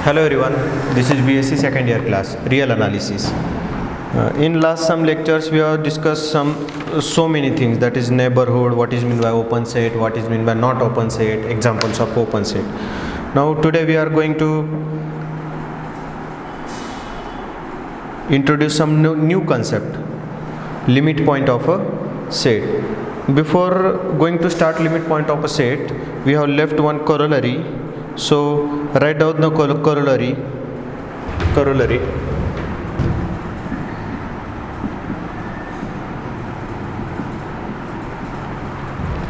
Hello everyone, this is BSc second year class, Real Analysis. In last some lectures we have discussed so many things, that is neighborhood, what is meant by open set, what is meant by not open set, examples of open set. Now today we are going to introduce some new concept, limit point of a set. Before going to start limit point of a set, we have left one corollary. So write down the corollary,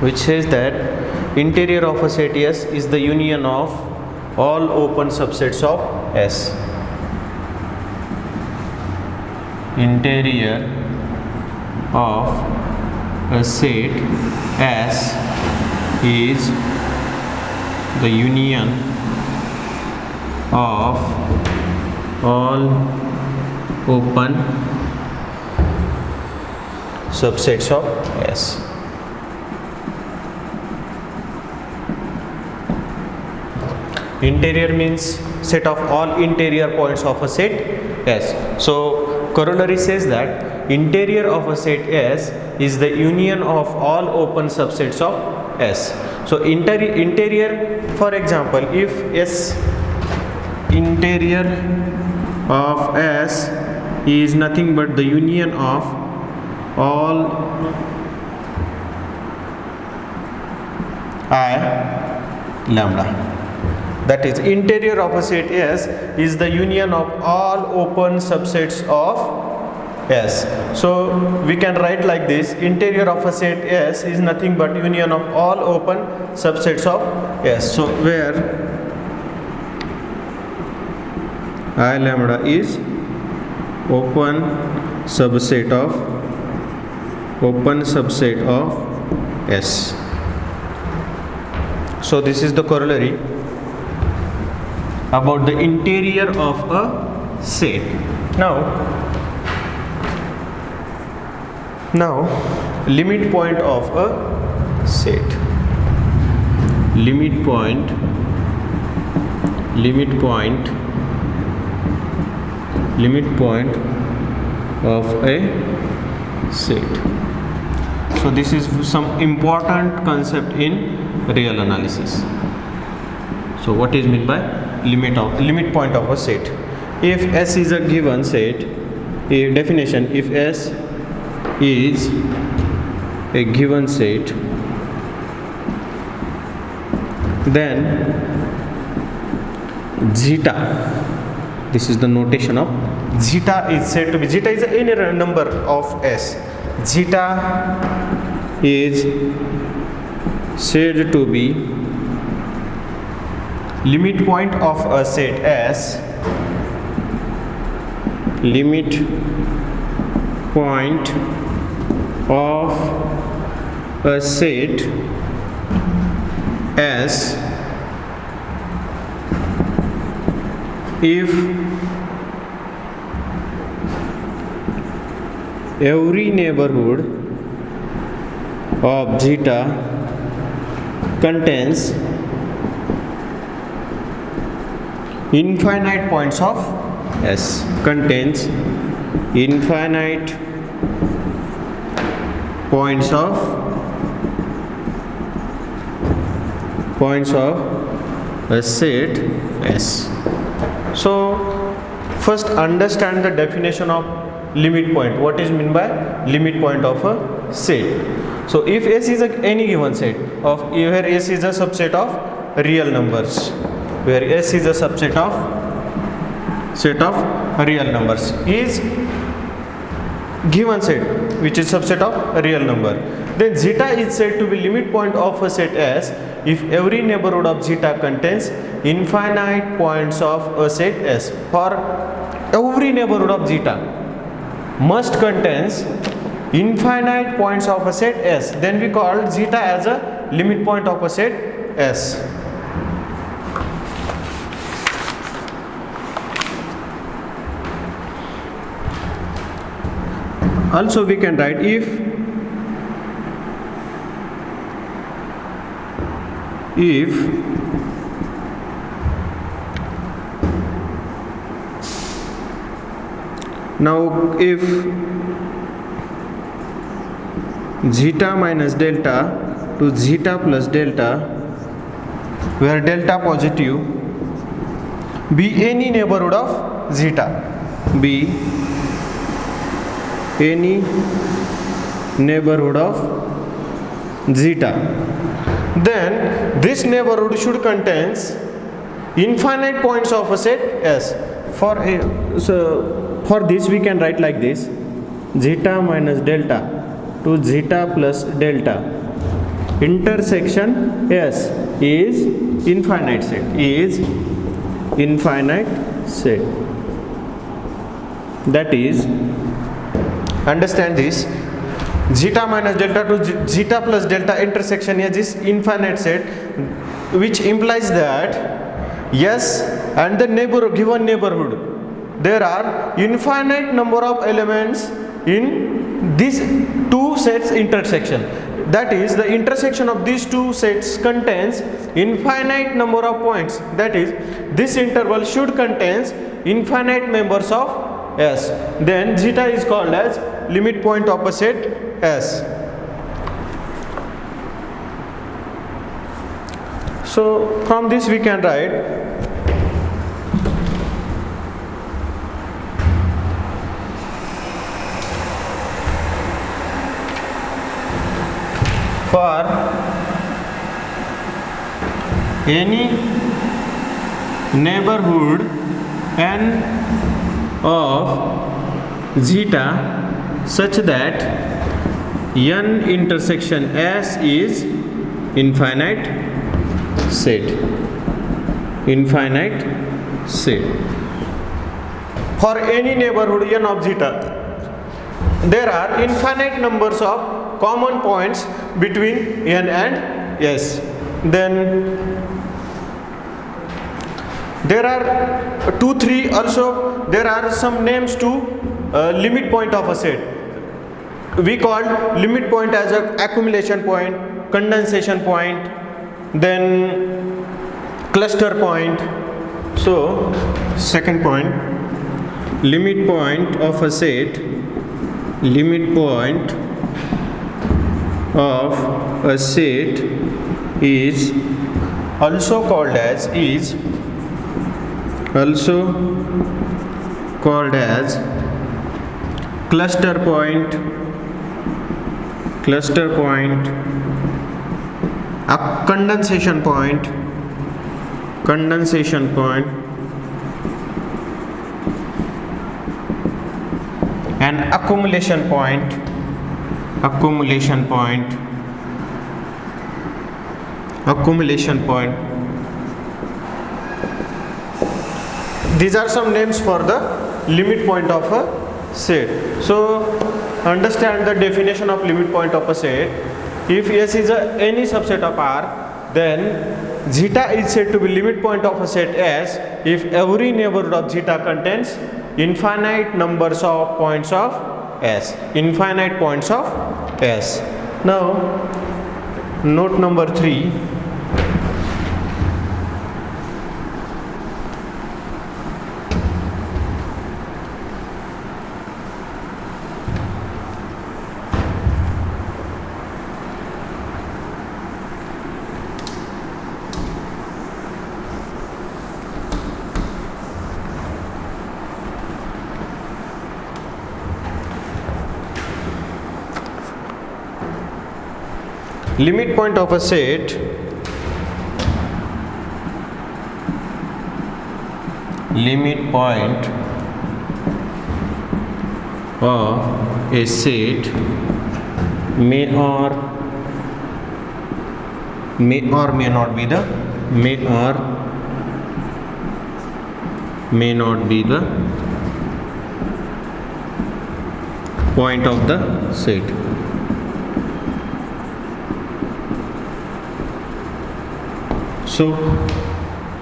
which says that interior of a set S is the union of all open subsets of S. Interior of a set S is the union of all open subsets of S. Interior means set of all interior points of a set S. So corollary says that interior of a set S is the union of all open subsets of S. So interior, for example, if S interior of S is nothing but the union of all I lambda, that is interior of a set S is the union of all open subsets of S. So we can write like this: interior of a set S is nothing but union of all open subsets of S. So where I lambda is open subset of S. So this is the corollary about the interior of a set. Now limit point of a set. Limit point of a set. So this is some important concept in real analysis. So what is meant by limit point of a set? If S is a given set, definition: if S is a given set, then zeta, this is the notation of zeta, is said to be, zeta is any number of S, zeta is said to be limit point of a set S, limit point of a set S if every neighborhood of zeta contains infinite points of S, contains infinite points of a set S. So first understand the definition of limit point. What is meant by limit point of a set? So if S is any given set of, where S is a subset of real numbers, where S is a subset of real numbers, is given set which is subset of real number, then zeta is said to be limit point of a set S if every neighborhood of zeta contains infinite points of a set S. For every neighborhood of zeta must contains infinite points of a set S, then we call zeta as a limit point of a set S. Also we can write, if Now if zeta minus delta to zeta plus delta, where delta positive, be any neighborhood of zeta, be any neighborhood of zeta, then this neighborhood should contains infinite points of a set S. For this we can write like this: zeta minus delta to zeta plus delta intersection S is infinite set, that is, understand this, zeta minus delta to zeta plus delta intersection S is infinite set, which implies that S and the given neighborhood, there are infinite number of elements in these two sets intersection. That is, the intersection of these two sets contains infinite number of points. That is, this interval should contains infinite members of S. Then zeta is called as limit point of a set S. So from this we can write for any neighborhood n of zeta such that n intersection S is infinite set. For any neighborhood n of zeta, there are infinite numbers of common points between n and S. Then there are 2, 3 also. There are some names to limit point of a set. We called limit point as a accumulation point, condensation point, then cluster point. So second point, limit point of a set, is also called as cluster point, a condensation point, and accumulation point. These are some names for the limit point of a set. So understand the definition of limit point of a set. If S is any subset of R, then zeta is said to be limit point of a set S if every neighborhood of zeta contains infinite numbers of points of S. Now note number 3. Limit point of a set may or may not be the point of the set. So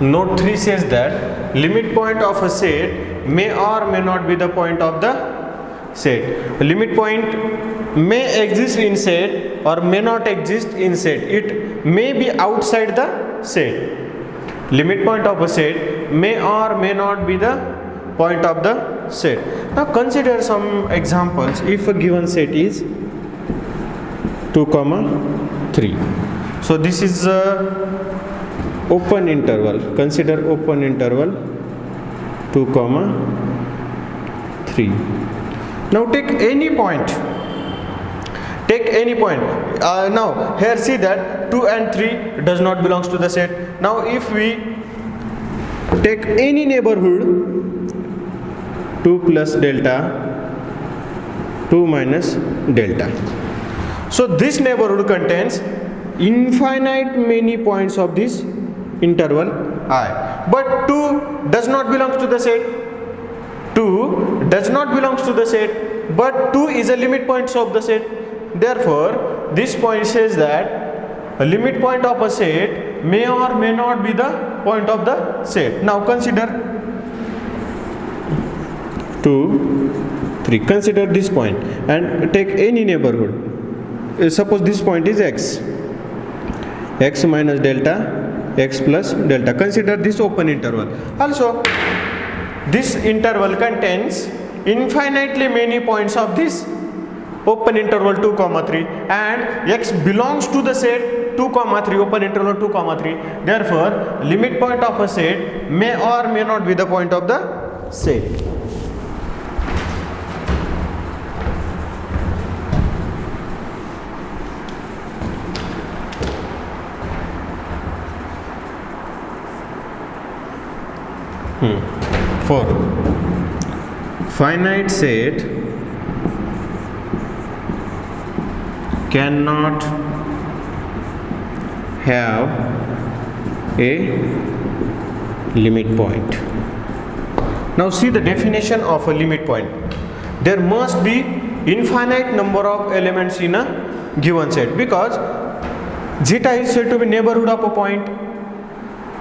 note 3 says that limit point of a set may or may not be the point of the set. The limit point may exist in set or may not exist in set. It may be outside the set. Limit point of a set may or may not be the point of the set. Now consider some examples. If a given set is 2 comma 3, so this is a open interval. Consider open interval 2 comma 3. Now take any point. Now here see that 2 and 3 does not belongs to the set. Now if we take any neighborhood, 2 plus delta, 2 minus delta. So this neighborhood contains infinite many points of this interval I. But 2 does not belong to the set. 2 does not belong to the set, but 2 is a limit points of the set. Therefore, this point says that a limit point of a set may or may not be the point of the set. Now consider 2, 3. Consider this point and take any neighborhood. Suppose this point is x. X minus delta, x plus delta. Consider this open interval. Also, this interval contains infinitely many points of this open interval 2 comma 3, and x belongs to the set 2 comma 3, open interval 2 comma 3. Therefore, limit point of a set may or may not be the point of the set. Four. Finite set cannot have a limit point. Now see the definition of a limit point. There must be infinite number of elements in a given set, because zeta is said to be neighborhood of a point.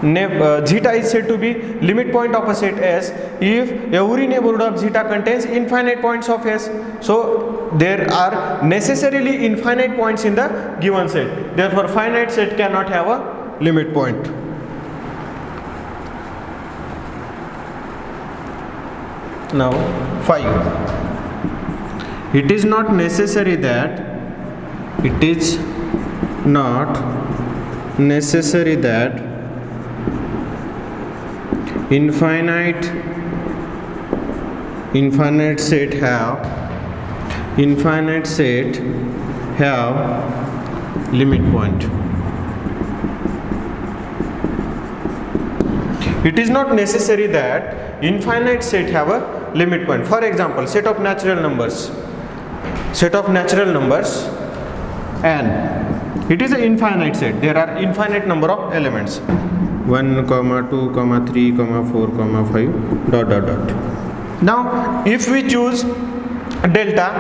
Zeta is said to be limit point of a set S if every neighborhood of zeta contains infinite points of S. So there are necessarily infinite points in the given set. Therefore, finite set cannot have a limit point. Now 5. It is not necessary that infinite set have limit point. It is not necessary that infinite set have a limit point. For example, set of natural numbers n, it is an infinite set. There are infinite number of elements, 1, 2, 3, 4, 5 ... Now if we choose delta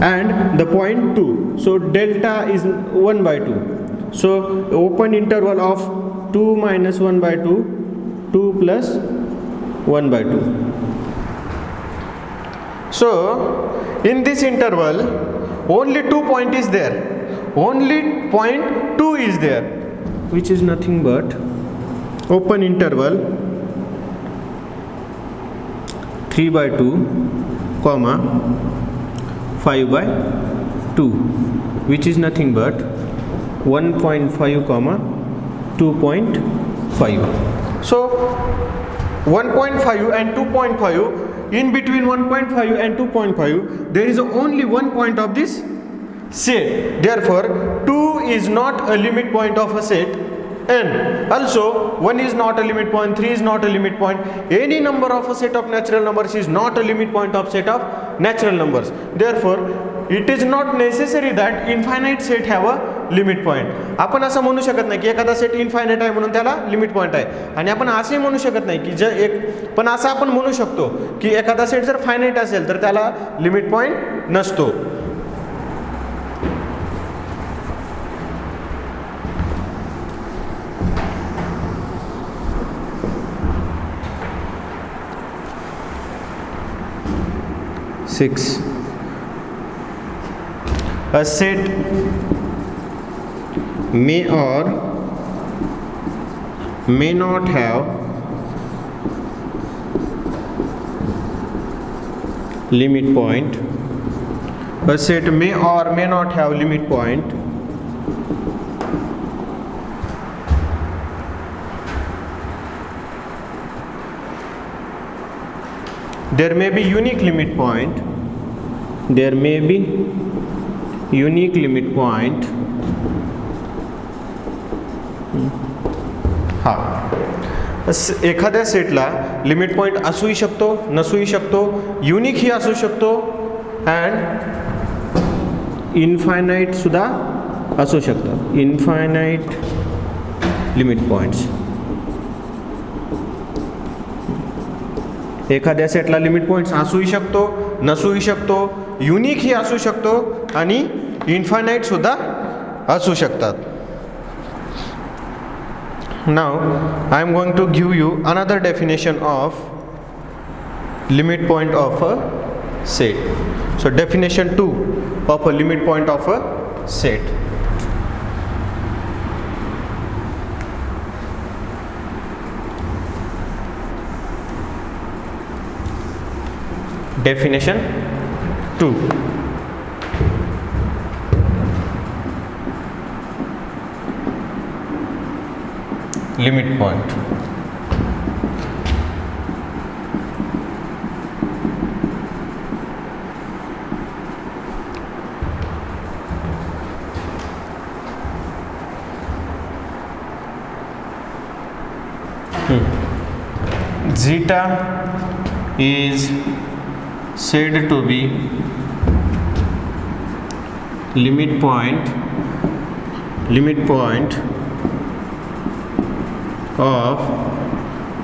and the point 2, so delta is 1 by 2, so open interval of 2 minus 1 by 2, 2 plus 1 by 2. So in this interval only 2 point is there, only point 2 is there, which is nothing but open interval 3 by 2 comma 5 by 2, which is nothing but 1.5 comma 2.5. So 1.5 and 2.5, in between 1.5 and 2.5 there is only one point of this set. Therefore 2 is not a limit point of a set, and also 1 is not a limit point, 3 is not a limit point. Any number of a set of natural numbers is not a limit point of set of natural numbers. Therefore it is not necessary that infinite set have a limit point. आपण असं म्हणू शकत नाही की एखादा set infinite आहे म्हणून त्याला लिमिट पॉइंट आहे, आणि आपण असंही म्हणू शकत नाही की पण असं आपण म्हणू शकतो की एखादा सेट जर फायनाइट असेल तर त्याला लिमिट पॉइंट नसतो. Six. A set may or may not have limit point. A set may or may not have limit point. There may be unique limit point. There may be unique limit point. एखाद्या सेटला limit point असूही शकतो, नसूही शकतो, unique ही असू शकतो and infinite सुद्धा असू शकतं. Infinite limit points. एखाद्या सेटला limit points असूही शकतो, नसूही शकतो, युनिक ही असू शकतो आणि इनफायनाईट सुद्धा असू शकतात. Now I am going to give you another definition of limit point of a set. So definition 2 of a limit point of a set. Definition 2. Limit point. Zeta is said to be limit point of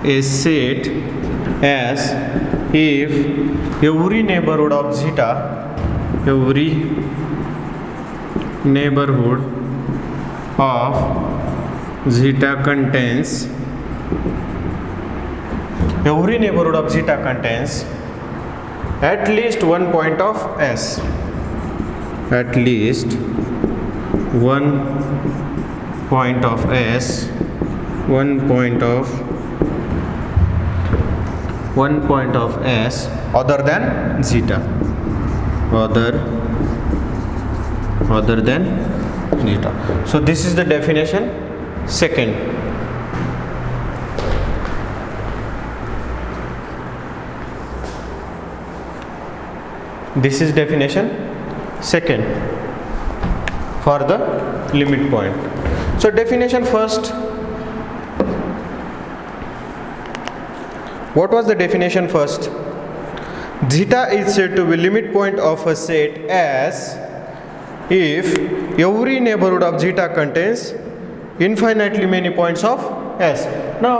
a set as if every neighborhood of zeta contains at least one point of s. At least one point of s. One point of s other than zeta. Other than zeta. So this is the definition second. This is definition second for the limit point. So definition first. What was the definition first? Zeta is said to be limit point of a set as if every neighborhood of zeta contains infinitely many points of s. Now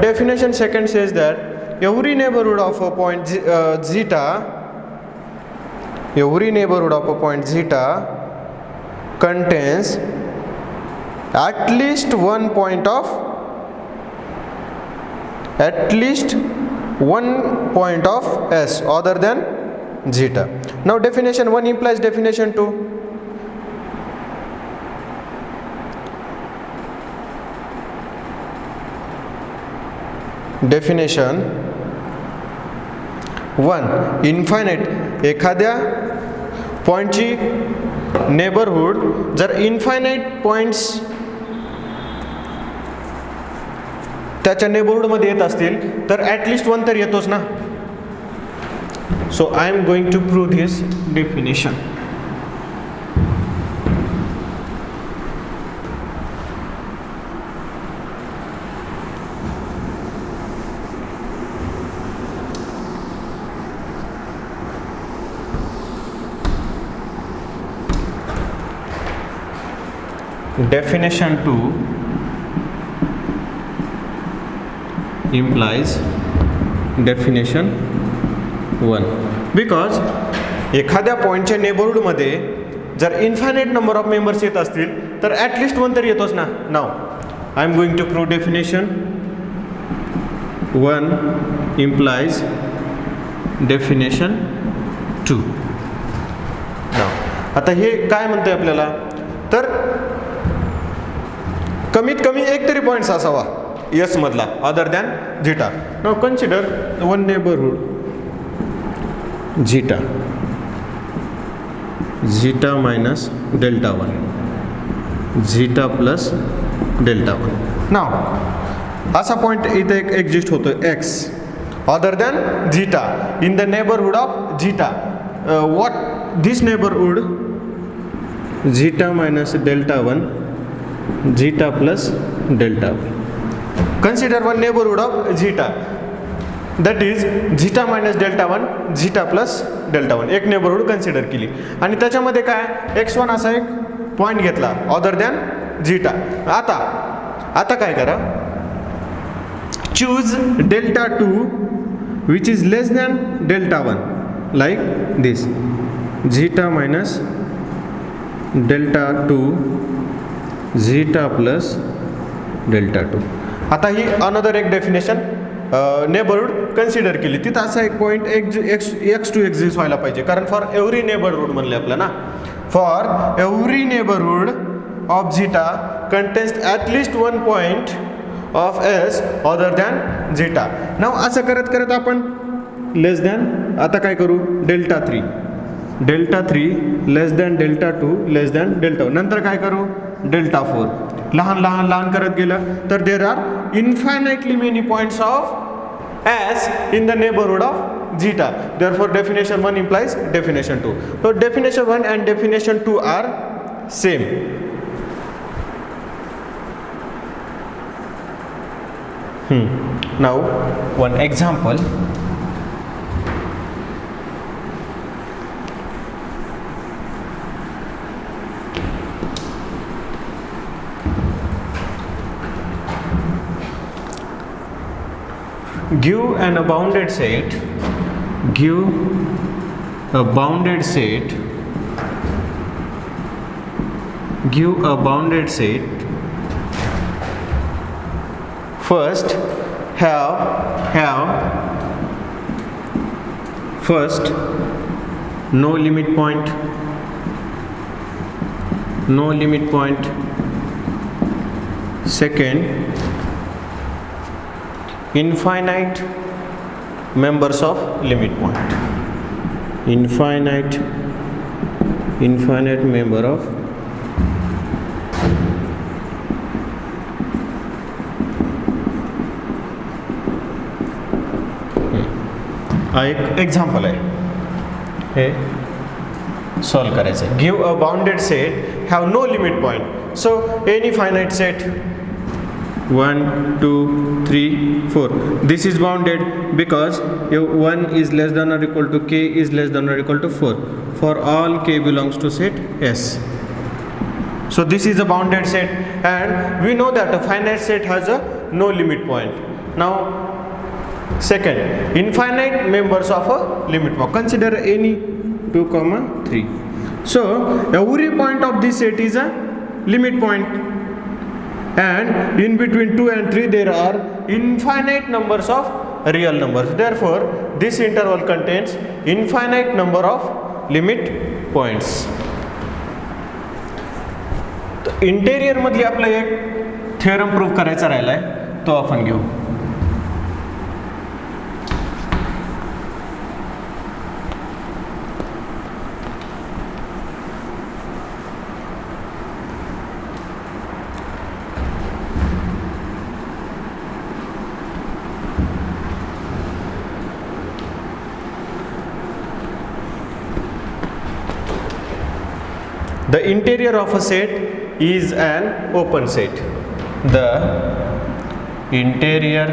definition second says that every neighborhood of a point zeta contains at least one point of s other than zeta. Now definition 1 implies definition 2. Definition 1 infinite. एखाद्या पॉईंटची neighbourhood जर infinite points त्याच्या नेबरहूडमध्ये येत असतील तर at least one तर येतोच ना. So I am going to prove this definition. Definition 2 implies definition 1 because एखाद्या पॉईंटच्या नेबरहूडमध्ये जर इन्फायनाईट नंबर ऑफ मेंबर्स येत असतील तर ॲटलिस्ट वन तर येतोच ना. Now I am going to prove definition 1 implies definition 2. Now आता हे काय म्हणतंय आपल्याला तर कमीत कमी एक तरी पॉईंट्स असावा एस मधला other than zeta. Now consider one neighbourhood zeta, zeta minus delta 1, zeta plus delta 1. Now असा पॉइंट इथे एक एक्झिस्ट होतो x other than zeta in the neighborhood of zeta. What this neighborhood? Zeta minus delta 1, zeta plus delta 1. Consider one neighborhood of zeta, that is zeta minus delta 1, zeta plus delta 1. एक neighbourhood consider केली आणि त्याच्यामध्ये काय x1 असा एक point घेतला other than zeta. आता काय करा, choose delta 2 which is less than delta 1 like this, zeta minus delta 2, zeta plus delta 2. आता ही अनदर एक डेफिनेशन नेबरहूड कन्सिडर केली, तिथं असा एक पॉईंट x2 एक्झिस्ट व्हायला पाहिजे, कारण फॉर एव्हरी नेबरहूड म्हणले आपलं ना, for every neighbourhood of zeta contains at least one point of S other than zeta. Now असं करत करत आपण लेस दॅन, आता काय करू, delta 3 less than delta 2 less than delta 1, नंतर काय करू डेल्टा 4, लहान करत गेलं तर there are infinitely many points of S in the neighbourhood of zeta. Therefore definition 1 implies definition 2. So definition 1 and definition 2 are same. Now one example. Give a bounded set first have first no limit point, second infinite members of limit point, infinite member of एक example आहे, हे solve करायचं आहे. Give a bounded set have no limit point. So any finite set 1 2 3 4, this is bounded because 1 is less than or equal to k is less than or equal to 4 for all k belongs to set S. So this is a bounded set and we know that a finite set has a no limit point. Now second, infinite members of a limit point. Consider any 2, 3. So every point of this set is a limit point, and in between 2 and 3 there are infinite numbers of real numbers. Therefore this interval contains infinite number of limit points. Interior मधली आपला एक theorem prove करायचा राहिलाय, तो आपण घेऊ. The interior of a set is an open set. The interior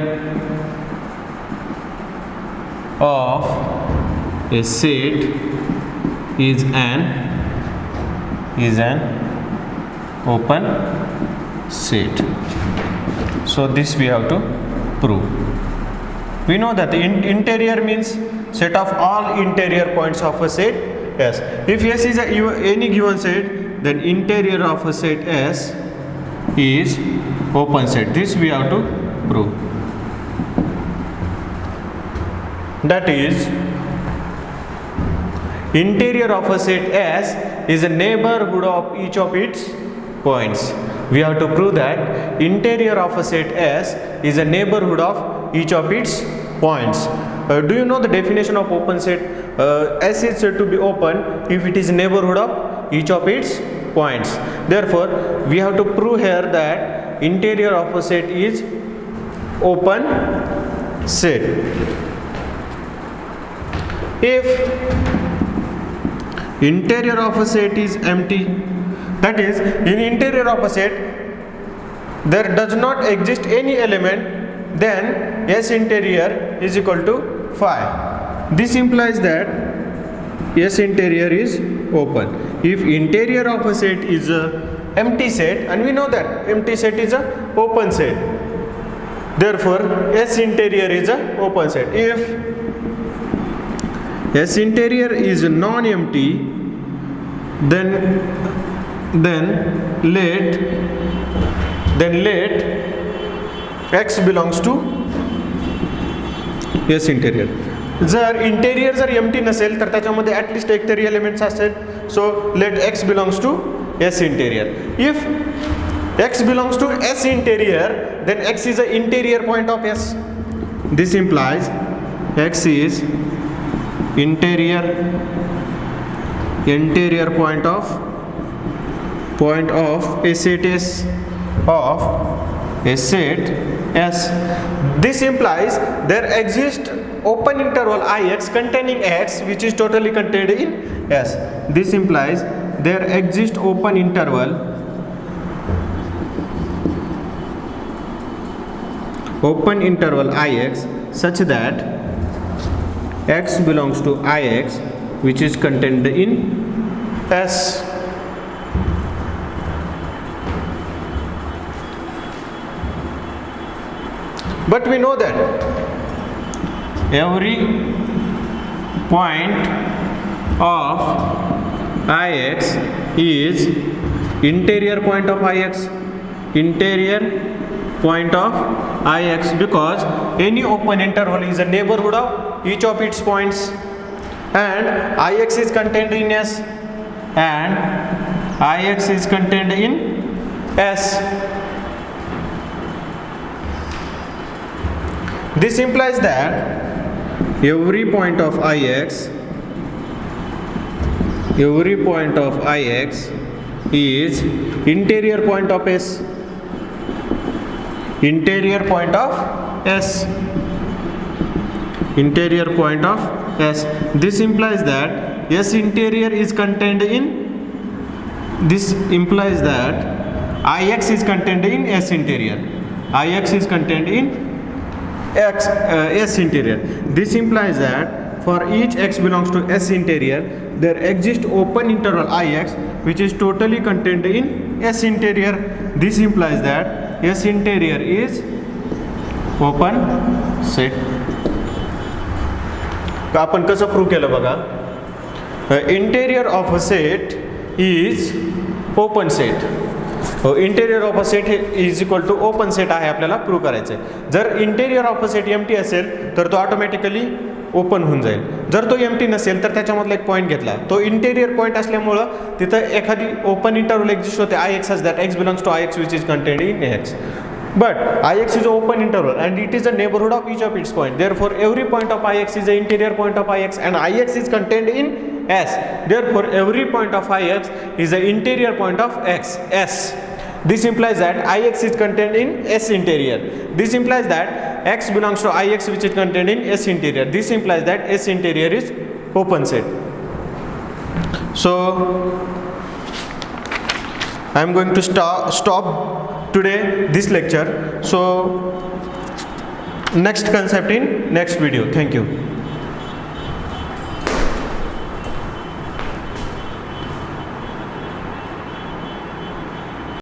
of a set is an open set. So this we have to prove. We know that the interior means set of all interior points of a set S. If S is any given set, then interior of a set S is open set. This we have to prove. That is, interior of a set S is a neighborhood of each of its points. We have to prove that interior of a set S is a neighborhood of each of its points. Do you know the definition of open set? S is said to be open if it is neighborhood of each of its points. Therefore, we have to prove here that interior of a set is open set. If interior of a set is empty, that is, in interior of a set there does not exist any element, then S interior is equal to phi. This implies that S interior is open. If interior of a set is a empty set, and we know that empty set is a open set, therefore S interior is a open set. If S interior is non-empty, then let X belongs to S interior. जर interior जर empty नसेल तर त्याच्यामध्ये at least एक तरी elements असेल. So let X belongs to S interior. If X belongs to S interior, then X is the interior point of S. This implies X is interior point of a set S of a set S. This implies there exists open interval Ix containing X which is totally contained in S. This implies there exists open interval Ix such that X belongs to Ix which is contained in S. But we know that every point of Ix is interior point of Ix, because any open interval is a neighborhood of each of its points, and Ix is contained in S, This implies that every point of Ix is interior point of S. This implies that S interior is contained in. This implies that Ix is contained in S interior. S interior. This implies that for each X belongs to S interior, there exists open interval Ix which is totally contained in S interior. This implies that S interior is open set. आपण कसं prove केलं बघा. Interior of a set is open set. Interior of a set is equal to open set आहे आपल्याला prove करायचं आहे. जर interior of a set empty असेल तर तो ऑटोमॅटिकली ओपन होऊन जाईल. जर तो एम्प्टी नसेल तर त्याच्यामधला एक पॉईंट घेतला, तो इंटेरियर पॉईंट असल्यामुळं तिथं एखादी ओपन इंटरवल एक्झिस्ट होते Ix as that X belongs to Ix which is contained in X. But Ix is an open interval and it is a neighborhood of each of its point. Therefore, every point of Ix is the interior point of Ix, and Ix is contained in S. Therefore, every point of Ix is the interior point of X. S. This implies that Ix is contained in S interior. This implies that X belongs to Ix which is contained in S interior. This implies that S interior is open set. So, I am going to stop today this lecture. So next concept in next video. Thank you.